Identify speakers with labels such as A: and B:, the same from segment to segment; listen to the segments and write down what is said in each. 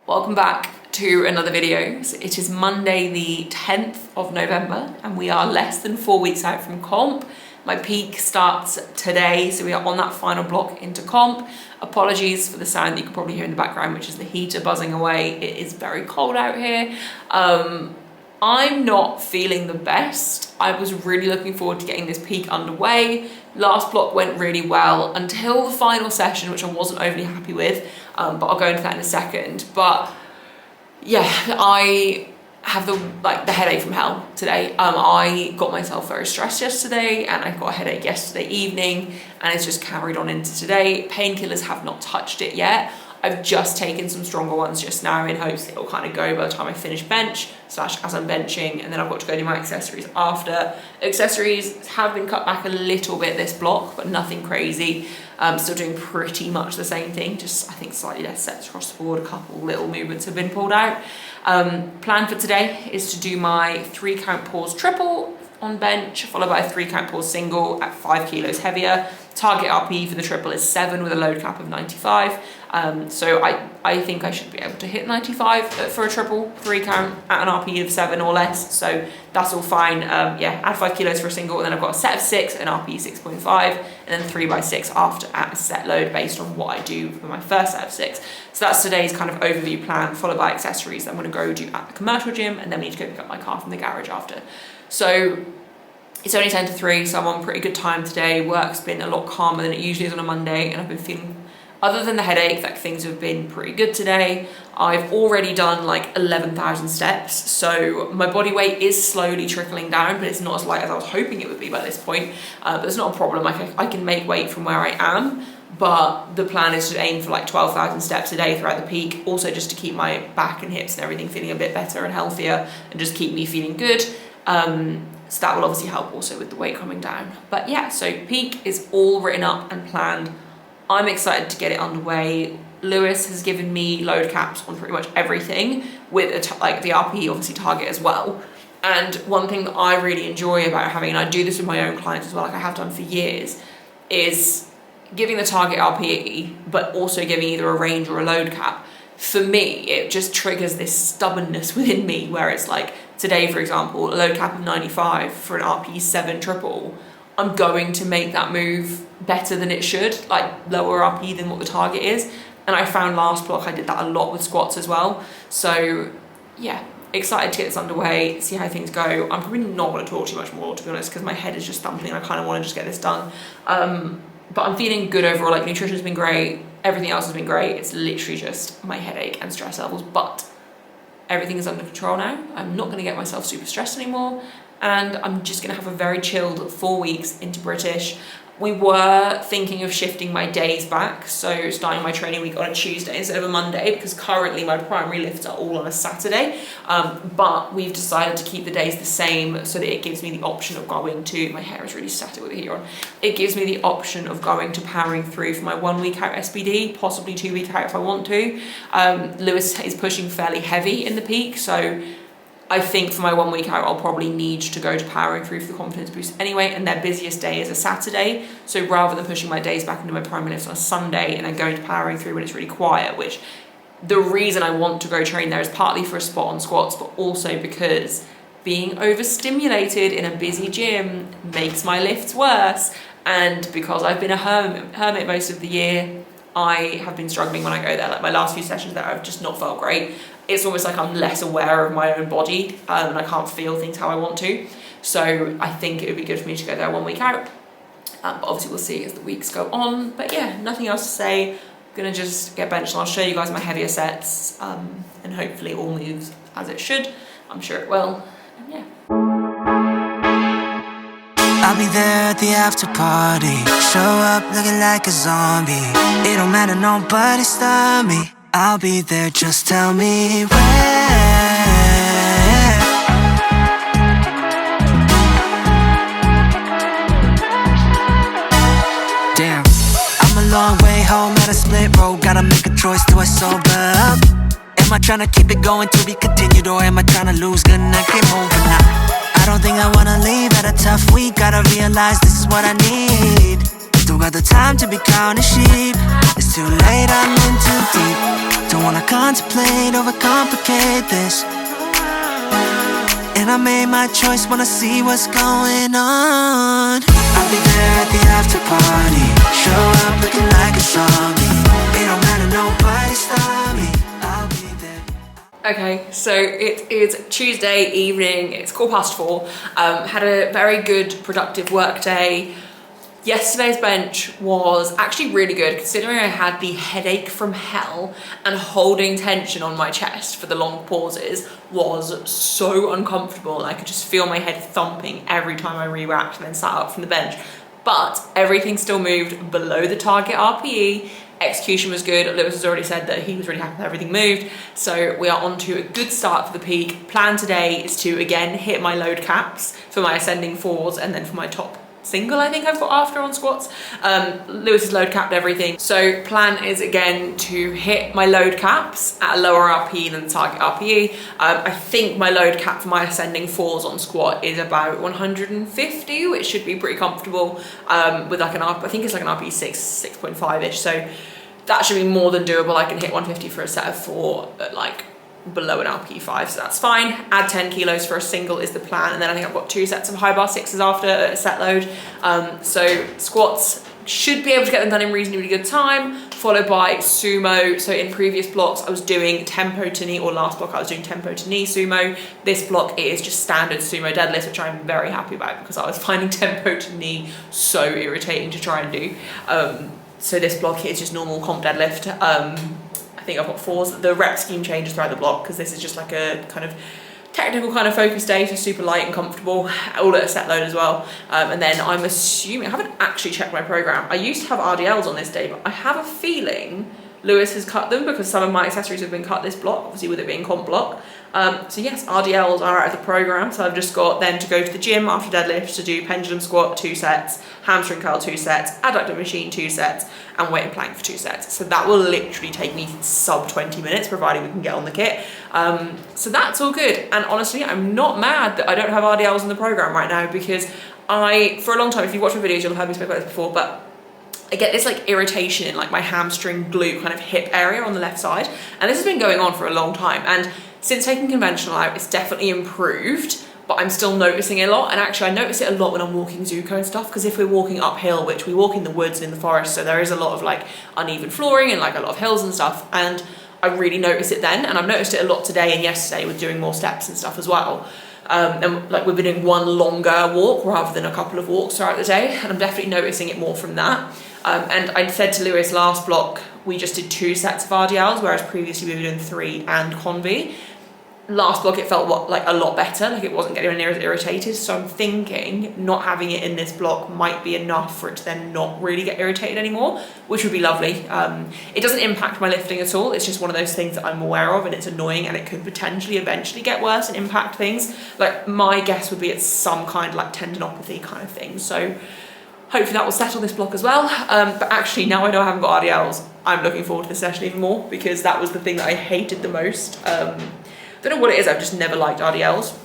A: Welcome back to another video. So it is Monday the 10th of November and we are less than 4 weeks out from comp. My peak starts today, so we are on that final block into comp. Apologies for the sound that you can probably hear in the background, which is the heater buzzing away. It is very cold out here. I'm not feeling the best. I was really looking forward to getting this peak underway. Last block went really well until the final session, which I wasn't overly happy with, but I'll go into that in a second. But yeah, I have the headache from hell today. I got myself very stressed yesterday and I got a headache yesterday evening and it's just carried on into today. Painkillers have not touched it yet. I've just taken some stronger ones just now in hopes it'll kind of go by the time I finish bench / as I'm benching, and then I've got to go do my accessories after. Accessories have been cut back a little bit this block, but nothing crazy. Still doing pretty much the same thing, just I think slightly less sets across the board. A couple little movements have been pulled out. Plan for today is to do my 3 count pause triple on bench, followed by a 3 count pause single at 5 kilos heavier. Target RP for the triple is 7 with a load cap of 95. So I think I should be able to hit 95 for a triple 3 count at an RP of 7 or less. So that's all fine. Yeah, add 5 kilos for a single, and then I've got a set of 6, an RP 6.5, and then 3 by 6 after at a set load based on what I do for my first set of 6. So that's today's kind of overview plan, followed by accessories that I'm going to go do at the commercial gym, and then we need to go pick up my car from the garage after. So it's only 10 to 3, so I'm on pretty good time today. Work's been a lot calmer than it usually is on a Monday, and I've been feeling, other than the headache, that things have been pretty good today. I've already done like 11,000 steps, so my body weight is slowly trickling down, but it's not as light as I was hoping it would be by this point. But it's not a problem. I can make weight from where I am, but the plan is to aim for like 12,000 steps a day throughout the peak, also just to keep my back and hips and everything feeling a bit better and healthier, and just keep me feeling good. So that will obviously help also with the weight coming down. But yeah, so peak is all written up and planned. I'm excited to get it underway. Lewis has given me load caps on pretty much everything, with like the RP obviously target as well. And one thing that I really enjoy about having, and I do this with my own clients as well, like I have done for years, is giving the target RP, but also giving either a range or a load cap. For me, it just triggers this stubbornness within me where it's like, today, for example, a load cap of 95 for an RP 7 triple, I'm going to make that move better than it should, like lower RP than what the target is. And I found last block I did that a lot with squats as well. So yeah, excited to get this underway, see how things go. I'm probably not going to talk too much more, to be honest, because my head is just thumping. I kind of want to just get this done. But I'm feeling good overall. Like, nutrition's been great, everything else has been great. It's literally just my headache and stress levels, but everything is under control now. I'm not going to get myself super stressed anymore, and I'm just going to have a very chilled 4 weeks into British. We were thinking of shifting my days back, so starting my training week on a Tuesday instead of a Monday, because currently my primary lifts are all on a Saturday, but we've decided to keep the days the same so that it gives me the option of going to, my hair is really static with the heater on, it gives me the option of going to powering through for my 1 week out SBD, possibly 2 week out if I want to. Lewis is pushing fairly heavy in the peak, so I think for my 1 week out, I'll probably need to go to powering through for the confidence boost anyway, and their busiest day is a Saturday. So rather than pushing my days back into my primary lifts on a Sunday and then going to powering through when it's really quiet, which the reason I want to go train there is partly for a spot on squats, but also because being overstimulated in a busy gym makes my lifts worse. And because I've been a hermit most of the year, I have been struggling when I go there. Like my last few sessions there, I've just not felt great. It's almost like I'm less aware of my own body, and I can't feel things how I want to. So I think it would be good for me to go there 1 week out. But obviously we'll see as the weeks go on. But yeah, nothing else to say. I'm gonna just get benched and I'll show you guys my heavier sets, and hopefully all moves as it should. I'm sure it will, and yeah.
B: I'll be there at the after party. Show up looking like a zombie. It don't matter, nobody stop me. I'll be there, just tell me where. Damn, I'm a long way home at a split road. Gotta make a choice, do I sober up? Am I tryna keep it going to be continued, or am I tryna lose? Gonna keep moving now. I don't think I wanna leave at a tough week. Gotta realize this is what I need. Still got the time to be counting sheep. It's too late, I'm in too deep. Don't wanna contemplate, overcomplicate this. And I made my choice, wanna see what's going on. I'll be there at the after party. Show up looking like a zombie. It don't matter, nobody stop me. I'll be there.
A: Okay, so it is Tuesday evening, it's 4:15. Had a very good, productive work day. Yesterday's bench was actually really good considering I had the headache from hell, and holding tension on my chest for the long pauses was so uncomfortable. I could just feel my head thumping every time I re-racked and then sat up from the bench. But everything still moved below the target RPE. Execution was good. Lewis has already said that he was really happy that everything moved. So we are on to a good start for the peak. Plan today is to again hit my load caps for my ascending fours and then for my top single I think I've got after on squats. Lewis has load capped everything. So plan is again to hit my load caps at a lower RPE than the target RPE. I think my load cap for my ascending fours on squat is about 150, which should be pretty comfortable with like an I think it's like an RPE 6.5-ish. So that should be more than doable. I can hit 150 for a set of 4 at like below an RPE 5, so that's fine. Add 10 kilos for a single is the plan, and then I think I've got 2 sets of high bar 6s after a set load. So squats should be able to get them done in reasonably good time, followed by sumo. So in previous blocks I was doing tempo to knee, or last block I was doing tempo to knee sumo. This block is just standard sumo deadlifts, which I'm very happy about because I was finding tempo to knee so irritating to try and do. So this block is just normal comp deadlift. I think I've got 4s. The rep scheme changes throughout the block because this is just like a kind of technical kind of focus day, so super light and comfortable, all at a set load as well. And then I'm assuming, I haven't actually checked my program. I used to have RDLs on this day, but I have a feeling Lewis has cut them because some of my accessories have been cut this block, obviously with it being comp block. So yes, RDLs are out of the program. So I've just got then to go to the gym after deadlifts to do pendulum squat 2 sets, hamstring curl 2 sets, adductor machine 2 sets, and weight and plank for 2 sets. So that will literally take me sub 20 minutes, provided we can get on the kit. So that's all good. And honestly, I'm not mad that I don't have RDLs in the program right now, because for a long time, if you watch my videos, you'll have heard me speak about this before, but I get this like irritation in like my hamstring glute kind of hip area on the left side. And this has been going on for a long time. And since taking conventional out, it's definitely improved, but I'm still noticing it a lot. And actually I notice it a lot when I'm walking Zuko and stuff, because if we're walking uphill, which we walk in the woods and in the forest, so there is a lot of like uneven flooring and like a lot of hills and stuff. And I really notice it then. And I've noticed it a lot today and yesterday with doing more steps and stuff as well. And like we've been doing one longer walk rather than a couple of walks throughout the day. And I'm definitely noticing it more from that. And I said to Lewis last block, we just did 2 sets of RDLs, whereas previously we were doing 3 and conv. Last block it felt like a lot better, like it wasn't getting near as irritated. So I'm thinking not having it in this block might be enough for it to then not really get irritated anymore, which would be lovely. It doesn't impact my lifting at all. It's just one of those things that I'm aware of, and it's annoying, and it could potentially eventually get worse and impact things. Like my guess would be it's some kind of like tendinopathy kind of thing. So hopefully that will settle this block as well. But actually, now I know I haven't got RDLs, I'm looking forward to this session even more, because that was the thing that I hated the most. Don't know what it is, I've just never liked RDLs.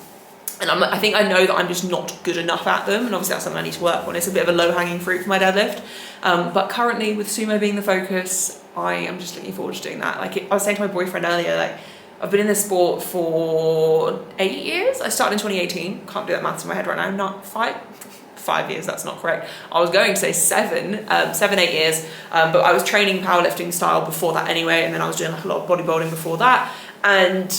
A: And I think I know that I'm just not good enough at them, and obviously that's something I need to work on. It's a bit of a low-hanging fruit for my deadlift. But currently, with sumo being the focus, I am just looking forward to doing that. Like I was saying to my boyfriend earlier, like I've been in this sport for 8 years. I started in 2018. Can't do that maths in my head right now. Not 5 years, that's not correct. I was going to say 7, 8 years, but I was training powerlifting style before that anyway, and then I was doing like a lot of bodybuilding before that, and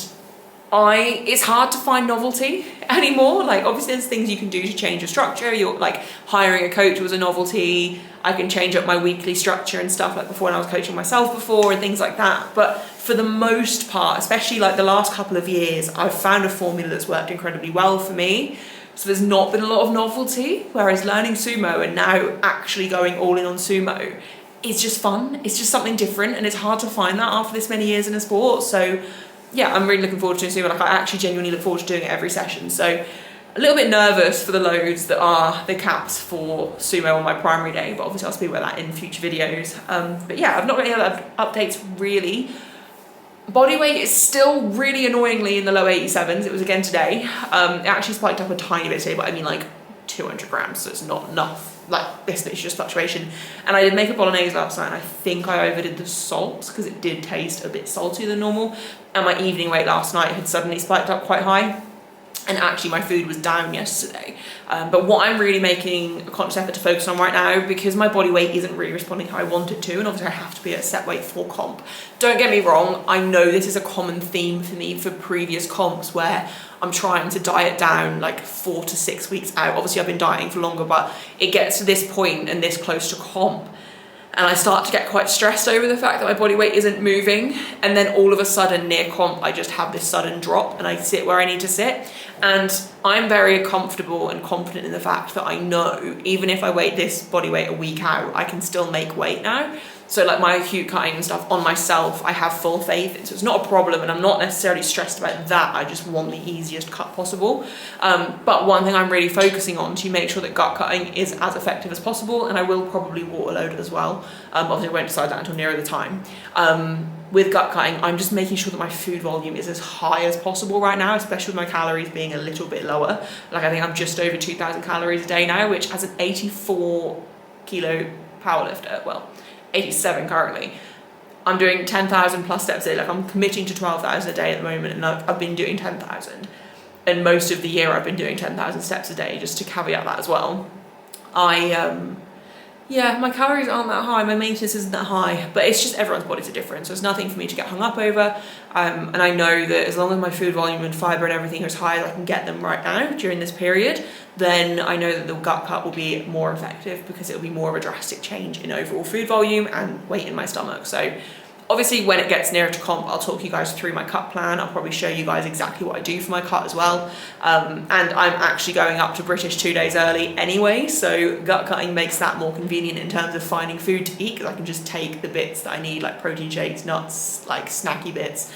A: it's hard to find novelty anymore. Like obviously there's things you can do to change your structure. You're like hiring a coach was a novelty. I can change up my weekly structure and stuff, like before when I was coaching myself before and things like that. But for the most part, especially like the last couple of years, I've found a formula that's worked incredibly well for me. So there's not been a lot of novelty, whereas learning sumo and now actually going all in on sumo, it's just fun. It's just something different, and it's hard to find that after this many years in a sport. So yeah, I'm really looking forward to doing sumo. Like I actually genuinely look forward to doing it every session. So a little bit nervous for the loads that are the caps for sumo on my primary day, but obviously I'll speak about that in future videos. But yeah, I've not got any other updates really. Body weight is still really annoyingly in the low 87s. It was again today. It actually spiked up a tiny bit today, but I mean like 200 grams, so it's not enough. Like this is just fluctuation. And I did make a bolognese last night, and I think I overdid the salt because it did taste a bit saltier than normal. And my evening weight last night had suddenly spiked up quite high. And actually my food was down yesterday. But what I'm really making a conscious effort to focus on right now, because my body weight isn't really responding how I want it to, and obviously I have to be at a set weight for comp. Don't get me wrong, I know this is a common theme for me for previous comps where I'm trying to diet down like 4 to 6 weeks out. Obviously I've been dieting for longer, but it gets to this point and this close to comp, and I start to get quite stressed over the fact that my body weight isn't moving, and then all of a sudden near comp I just have this sudden drop and I sit where I need to sit. And I'm very comfortable and confident in the fact that I know even if I weigh this body weight a week out, I can still make weight now. So like my acute cutting and stuff on myself, I have full faith in, so it's not a problem, and I'm not necessarily stressed about that. I just want the easiest cut possible. But one thing I'm really focusing on to make sure that gut cutting is as effective as possible, and I will probably water load it as well. Obviously I won't decide that until nearer the time. With gut cutting, I'm just making sure that my food volume is as high as possible right now, especially with my calories being a little bit lower. Like I think I'm just over 2,000 calories a day now, which as an 84 kilo powerlifter, well, 87 currently, I'm doing 10,000 plus steps a day. Like I'm committing to 12,000 a day at the moment, and I've been doing 10,000, and most of the year I've been doing 10,000 steps a day, just to caveat that as well. Yeah, my calories aren't that high, my maintenance isn't that high, but it's just everyone's bodies are different, so it's nothing for me to get hung up over. And I know that as long as my food volume and fibre and everything are as high as I can get them right now during this period, then I know that the gut cut will be more effective because it'll be more of a drastic change in overall food volume and weight in my stomach. So obviously when it gets nearer to comp, I'll talk you guys through my cut plan. I'll probably show you guys exactly what I do for my cut as well. And I'm actually going up to British 2 days early anyway, so gut cutting makes that more convenient in terms of finding food to eat, because I can just take the bits that I need, like protein shakes, nuts, like snacky bits,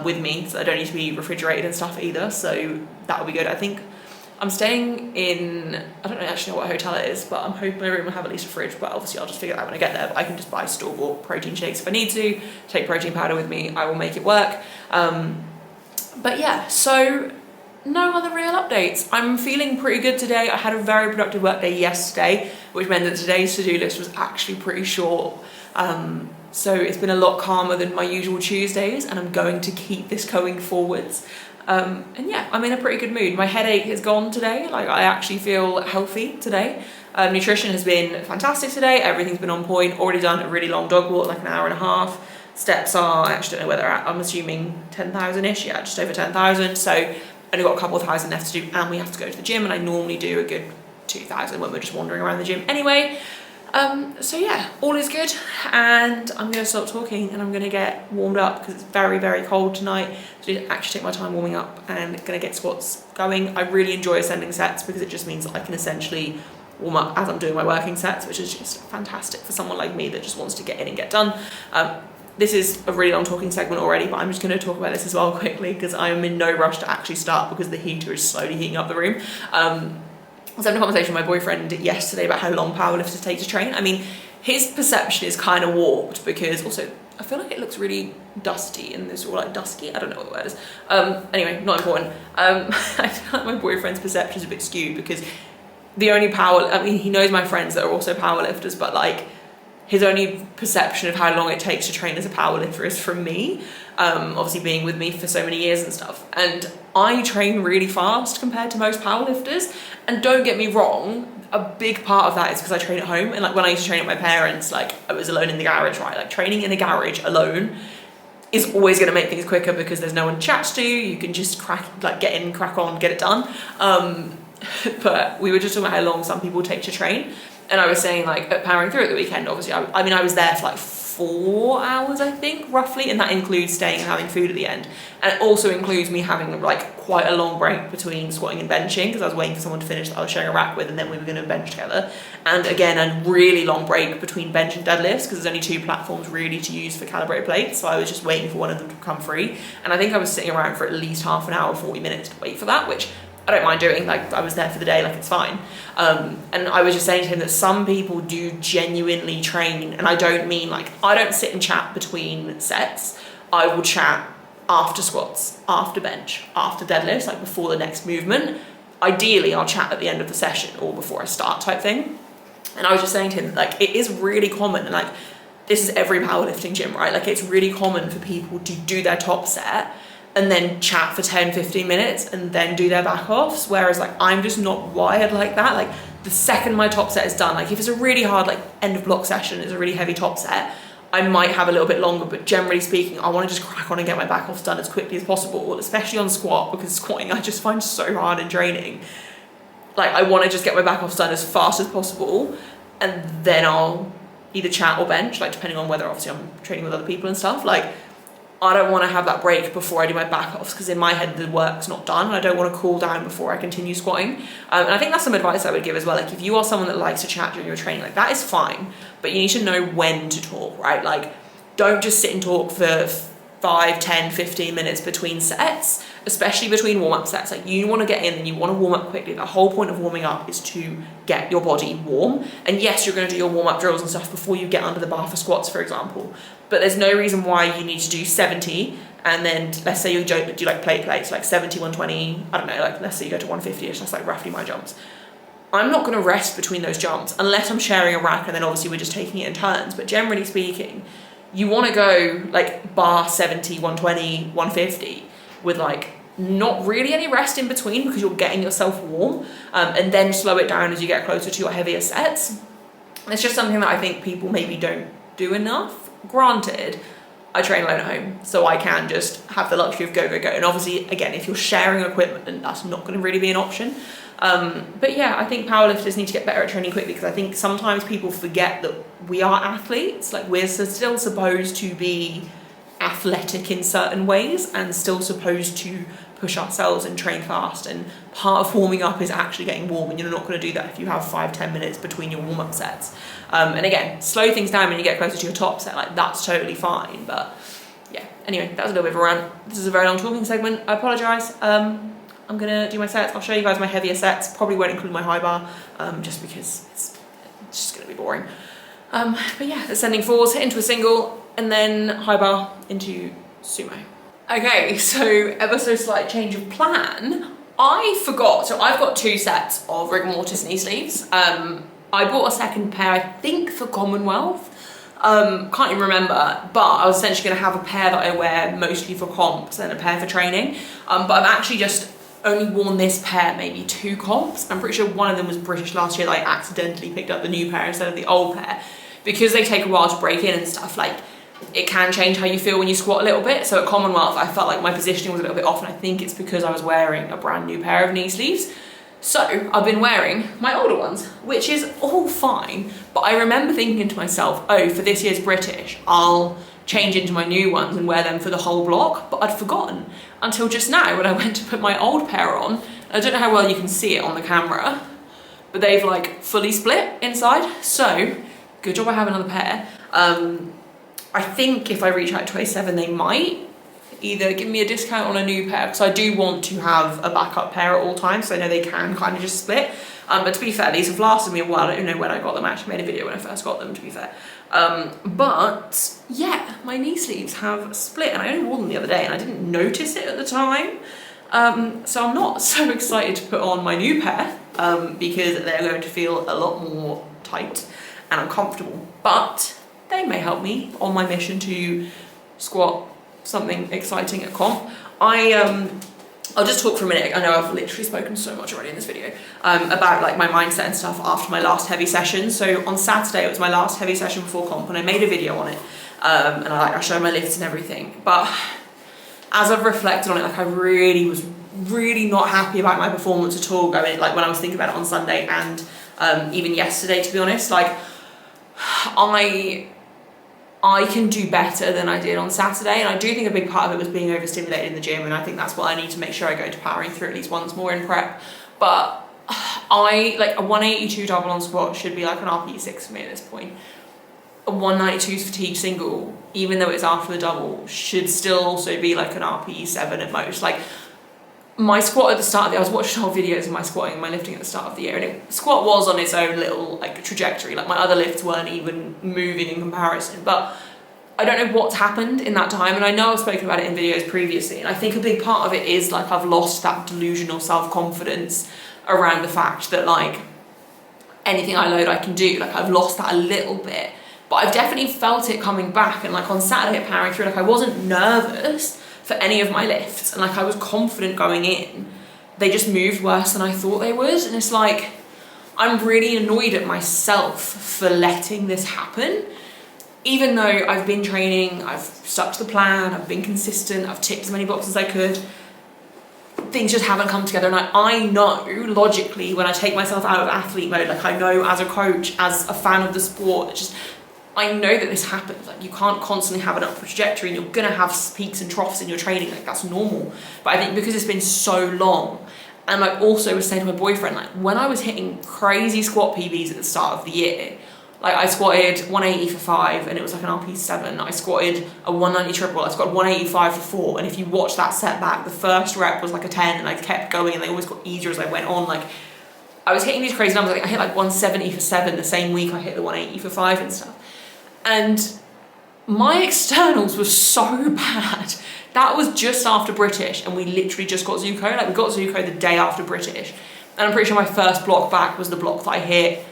A: with me, so I don't need to be refrigerated and stuff either, so that will be good. I think I'm staying in, I don't actually know what hotel it is, but I'm hoping my room will have at least a fridge, but obviously I'll just figure that out when I get there. But I can just buy store-bought protein shakes if I need to, take protein powder with me, I will make it work. But yeah, so no other real updates. I'm feeling pretty good today. I had a very productive work day yesterday, which meant that today's to-do list was actually pretty short. So it's been a lot calmer than my usual Tuesdays, and I'm going to keep this going forwards. And yeah, I'm in a pretty good mood. My headache is gone today. Like I actually feel healthy today. Nutrition has been fantastic today. Everything's been on point. Already done a really long dog walk, like an hour and a half. Steps are, I actually don't know where they're at. I'm assuming 10,000-ish. Yeah, just over 10,000. So only got a couple of thousand left to do, and we have to go to the gym, and I normally do a good 2,000 when we're just wandering around the gym anyway. So yeah, all is good, and I'm going to stop talking and I'm going to get warmed up because it's very, very cold tonight. So I actually take my time warming up and going to get squats going. I really enjoy ascending sets because it just means that I can essentially warm up as I'm doing my working sets, which is just fantastic for someone like me that just wants to get in and get done. This is a really long talking segment already, but I'm just going to talk about this as well quickly because I'm in no rush to actually start because the heater is slowly heating up the room. I was having a conversation with my boyfriend yesterday about how long powerlifters take to train. I mean, his perception is kind of warped because also I feel like it looks really dusty in this, or like dusky, I don't know what the word is. Anyway, not important. I feel like my boyfriend's perception is a bit skewed because the only he knows my friends that are also powerlifters, but like his only perception of how long it takes to train as a powerlifter is from me, obviously being with me for so many years and stuff. And I train really fast compared to most powerlifters. And don't get me wrong, a big part of that is because I train at home. And like when I used to train at my parents, like I was alone in the garage, right? Like training in a garage alone is always going to make things quicker because there's no one to chat to. You can just get in, crack on, get it done. But we were just talking about how long some people take to train. And I was saying like at Powering Through at the weekend, obviously, I was there for like 4 hours, I think, roughly. And that includes staying and having food at the end. And it also includes me having like quite a long break between squatting and benching because I was waiting for someone to finish that I was sharing a rack with, and then we were going to bench together. And again, a really long break between bench and deadlifts because there's only 2 platforms really to use for calibrated plates. So I was just waiting for one of them to become free. And I think I was sitting around for at least half an hour, 40 minutes to wait for that, which I don't mind doing. Like I was there for the day, like it's fine. And I was just saying to him that some people do genuinely train, and I don't mean like, I don't sit and chat between sets. I will chat after squats, after bench, after deadlifts, like before the next movement. ideally I'll chat at the end of the session or before I start type thing. And I was just saying to him, like, it is really common, and like, this is every powerlifting gym, right? Like, it's really common for people to do their top set and then chat for 10-15 minutes and then do their back offs, whereas like I'm just not wired like that. Like, the second my top set is done, like if it's a really hard like end of block session, it's a really heavy top set, I might have a little bit longer, but generally speaking I want to just crack on and get my back offs done as quickly as possible, especially on squat, because squatting I just find so hard and draining. Like, I want to just get my back offs done as fast as possible, and then I'll either chat or bench, like depending on whether obviously I'm training with other people and stuff. Like, I don't want to have that break before I do my back offs, because in my head the work's not done, and I don't want to cool down before I continue squatting. And I think that's some advice I would give as well. Like, if you are someone that likes to chat during your training, like, that is fine, but you need to know when to talk, right? Like, don't just sit and talk for 5, 10, 15 minutes between sets, especially between warm-up sets. Like, you want to get in and you want to warm up quickly. The whole point of warming up is to get your body warm. And yes, you're going to do your warm-up drills and stuff before you get under the bar for squats, for example. But there's no reason why you need to do 70 and then, let's say you do like plate plates, like 70, 120, I don't know, like let's say you go to 150-ish, that's like roughly my jumps. I'm not going to rest between those jumps unless I'm sharing a rack, and then obviously we're just taking it in turns. But generally speaking, you want to go like bar 70, 120, 150 with like not really any rest in between, because you're getting yourself warm, and then slow it down as you get closer to your heavier sets. It's just something that I think people maybe don't do enough. Granted, I train alone at home, so I can just have the luxury of go. And obviously, again, if you're sharing equipment, then that's not going to really be an option. But yeah, I think powerlifters need to get better at training quickly, because I think sometimes people forget that we are athletes. Like, we're still supposed to be athletic in certain ways and still supposed to push ourselves and train fast, and part of warming up is actually getting warm, and you're not going to do that if you have 5-10 minutes between your warm-up sets. And again, slow things down when you get closer to your top set, like that's totally fine. But yeah, anyway, that was a little bit of a rant. This is a very long talking segment, I apologise. I'm gonna do my sets. I'll show you guys my heavier sets, probably won't include my high bar, just because it's just gonna be boring. But yeah, ascending fours into a single, and then high bar into sumo. Okay, so ever so slight change of plan. I forgot, so I've got 2 sets of Rigor Mortis Knee Sleeves. I bought a second pair, I think for Commonwealth. Can't even remember, but I was essentially going to have a pair that I wear mostly for comps and a pair for training. But I've actually just only worn this pair maybe 2 comps. I'm pretty sure one of them was British last year that I accidentally picked up the new pair instead of the old pair. Because they take a while to break in and stuff, like, it can change how you feel when you squat a little bit. So at Commonwealth, I felt like my positioning was a little bit off, and I think it's because I was wearing a brand new pair of knee sleeves. So I've been wearing my older ones, which is all fine. But I remember thinking to myself, oh, for this year's British, I'll change into my new ones and wear them for the whole block. But I'd forgotten until just now when I went to put my old pair on. I don't know how well you can see it on the camera, but they've like fully split inside. So good job I have another pair. I think if I reach out to A7, they might either give me a discount on a new pair, because I do want to have a backup pair at all times, so I know they can kind of just split. But to be fair, these have lasted me a while. I don't know when I got them. I actually made a video when I first got them, to be fair. But yeah, my knee sleeves have split, and I only wore them the other day and I didn't notice it at the time. So I'm not so excited to put on my new pair, because they're going to feel a lot more tight and uncomfortable. But they may help me on my mission to squat something exciting at comp. I'll just talk for a minute. I know I've literally spoken so much already in this video about like my mindset and stuff after my last heavy session. So on Saturday, it was my last heavy session before comp, and I made a video on it, and I showed my lifts and everything. But as I've reflected on it, like, I really was not happy about my performance at all going, like, when I was thinking about it on Sunday and even yesterday, to be honest. Like, I can do better than I did on Saturday, and I do think a big part of it was being overstimulated in the gym, and I think that's what I need to make sure I go to powering through at least once more in prep. But like a 182 double on squat should be like an RPE6 for me at this point. A 192 fatigue single, even though it's after the double, should still also be like an RPE7 at most. Like, my squat at the start of the year, I was watching whole videos of my squatting and my lifting at the start of the year, and squat was on its own little like trajectory. Like, my other lifts weren't even moving in comparison. But I don't know what's happened in that time, and I know I've spoken about it in videos previously, and I think a big part of it is like I've lost that delusional self-confidence around the fact that like anything I load I can do. Like I've lost that a little bit, but I've definitely felt it coming back. And like on Saturday at Powering Through, like I wasn't nervous for any of my lifts, and like I was confident going in. They just moved worse than I thought they would, and it's like I'm really annoyed at myself for letting this happen. Even though I've been training, I've stuck to the plan, I've been consistent, I've ticked as many boxes as I could, things just haven't come together. And I know logically when I take myself out of athlete mode, like I know as a coach, as a fan of the sport, just I know that this happens. Like you can't constantly have an upward trajectory, and you're gonna have peaks and troughs in your training. Like that's normal. But I think because it's been so long, and I also was saying to my boyfriend, like when I was hitting crazy squat PBs at the start of the year, like I squatted 180 for 5 and it was like an RP7. I squatted a 190 triple, I squatted 185 for 4. And if you watch that setback, the first rep was like a 10 and I kept going and they always got easier as I went on. Like I was hitting these crazy numbers. Like I hit like 170 for 7 the same week I hit the 180 for 5 and stuff. And my externals were so bad. That was just after British and we literally just got Zuko. Like we got Zuko the day after British. And I'm pretty sure my first block back was the block that I hit.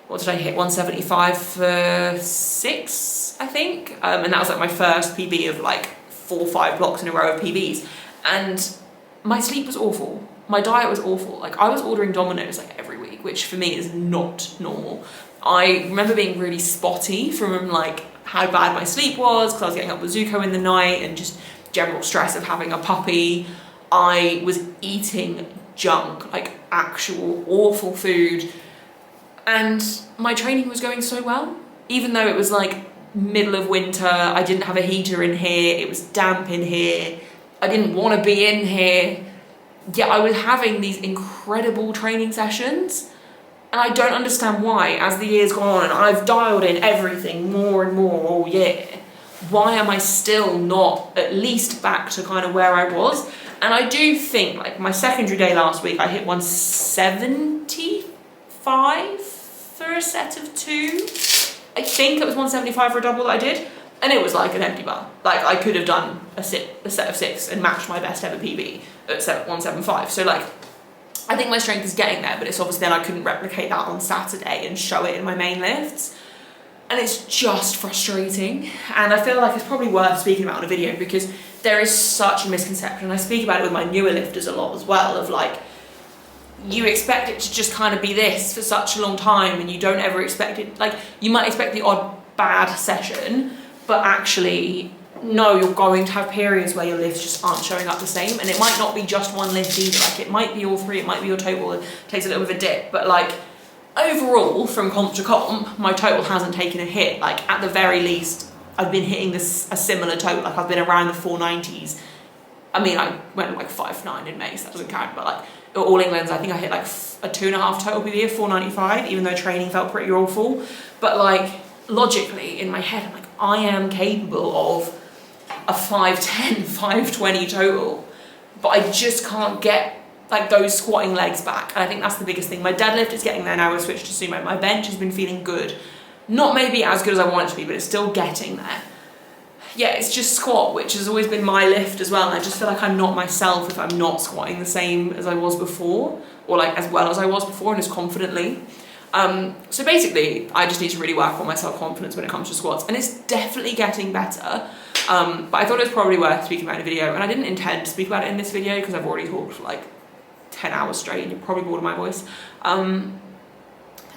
A: What did I hit? 175 for 6, I think. And that was like my first PB of like 4 or 5 blocks in a row of PBs. And my sleep was awful. My diet was awful. Like I was ordering Domino's like every week, which for me is not normal. I remember being really spotty from like how bad my sleep was because I was getting up with Zuko in the night and just general stress of having a puppy. I was eating junk, like actual awful food. And my training was going so well, even though it was like middle of winter, I didn't have a heater in here, it was damp in here, I didn't want to be in here, yet I was having these incredible training sessions. And I don't understand why, as the years go on and I've dialed in everything more and more all year, why am I still not at least back to kind of where I was? And I do think like my secondary day last week, I hit 175 for a set of 2. I think it was 175 for a double that I did. And it was like an empty bar. Like I could have done a set of 6 and matched my best ever PB at 175. So like, I think my strength is getting there, but it's obviously then I couldn't replicate that on Saturday and show it in my main lifts. And it's just frustrating. And I feel like it's probably worth speaking about in a video because there is such a misconception. I speak about it with my newer lifters a lot as well, of like, you expect it to just kind of be this for such a long time and you don't ever expect it. Like you might expect the odd bad session, but actually no, you're going to have periods where your lifts just aren't showing up the same. And it might not be just one lift either. Like it might be all 3, it might be your total, it takes a little bit of a dip, but like overall from comp to comp, my total hasn't taken a hit. Like at the very least, I've been hitting a similar total. Like I've been around the 490s. I mean, I went like 5'9" in May, so that doesn't count, but like All England's, I think I hit like a 2.5 total PB of 495, even though training felt pretty awful. But like logically in my head, I'm like, I am capable of a 5'10", 5'20" total, but I just can't get like those squatting legs back. And I think that's the biggest thing. My deadlift is getting there now. I've switched to sumo. My bench has been feeling good. Not maybe as good as I want it to be, but it's still getting there. Yeah, it's just squat, which has always been my lift as well. And I just feel like I'm not myself if I'm not squatting the same as I was before, or like as well as I was before and as confidently. So basically, I just need to really work on my self-confidence when it comes to squats, and it's definitely getting better. But I thought it was probably worth speaking about in a video, and I didn't intend to speak about it in this video because I've already talked for like 10 hours straight and you're probably bored of my voice. That's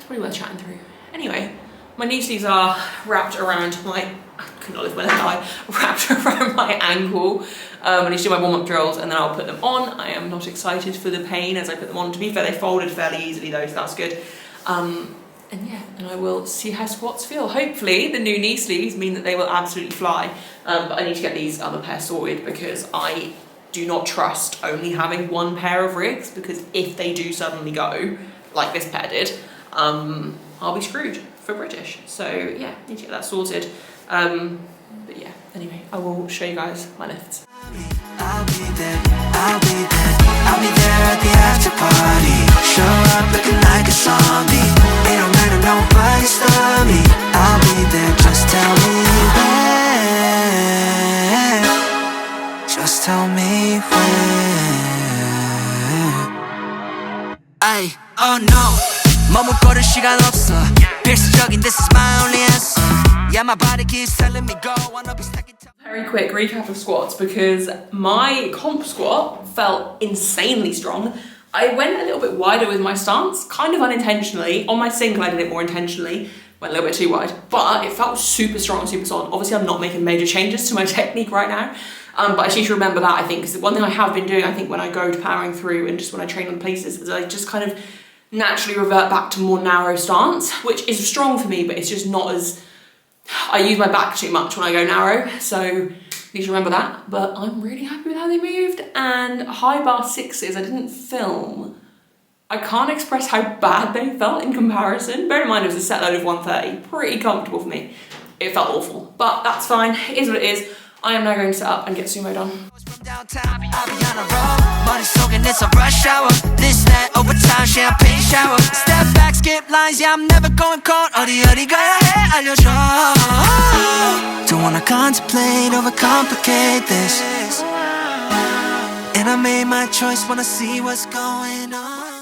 A: probably worth chatting through. Anyway, my knee sleeves are wrapped around my, I could not lift my left eye, wrapped around my ankle. I need to do my warm-up drills and then I'll put them on. I am not excited for the pain as I put them on. To be fair, they folded fairly easily though, so that's good. And yeah, and I will see how squats feel. Hopefully the new knee sleeves mean that they will absolutely fly. But I need to get these other pair sorted because I do not trust only having one pair of rigs, because if they do suddenly go, like this pair did, I'll be screwed for British. So yeah, need to get that sorted. But yeah, anyway, I will show you guys my lifts.
B: I'll be there, I'll be there, I'll be there at the after party. Show up looking like a zombie. It don't matter, nobody stop me. I'll be there, just tell me when. Just tell me when. Ay, oh no 머뭇거릴 시간 없어 필수적인 this is my only answer Yeah, my body keeps telling me go wanna be stacking
A: Very quick recap of squats because my comp squat felt insanely strong. I went a little bit wider with my stance, kind of unintentionally. On my single, I did it more intentionally, went a little bit too wide, but it felt super strong and super solid. Obviously, I'm not making major changes to my technique right now, but I just need to remember that, I think, because one thing I have been doing, I think, when I go to powering through and just when I train on places, is I just kind of naturally revert back to more narrow stance, which is strong for me, but it's just not as, I use my back too much when I go narrow, so need to remember that. But I'm really happy with how they moved. And high bar sixes, I didn't film. I can't express how bad they felt in comparison. Bear in mind it was a set load of 130, pretty comfortable for me. It felt awful, but that's fine, it is what it is. I am now going to set up and get sumo done.
B: I'll be on a roll, money soaking, it's a rush hour. This, that, overtime, champagne shower. Step back, skip lines, yeah, I'm never going cold. 어디 가야 해, 알려줘. Don't wanna contemplate, overcomplicate this. And I made my choice, wanna see what's going on.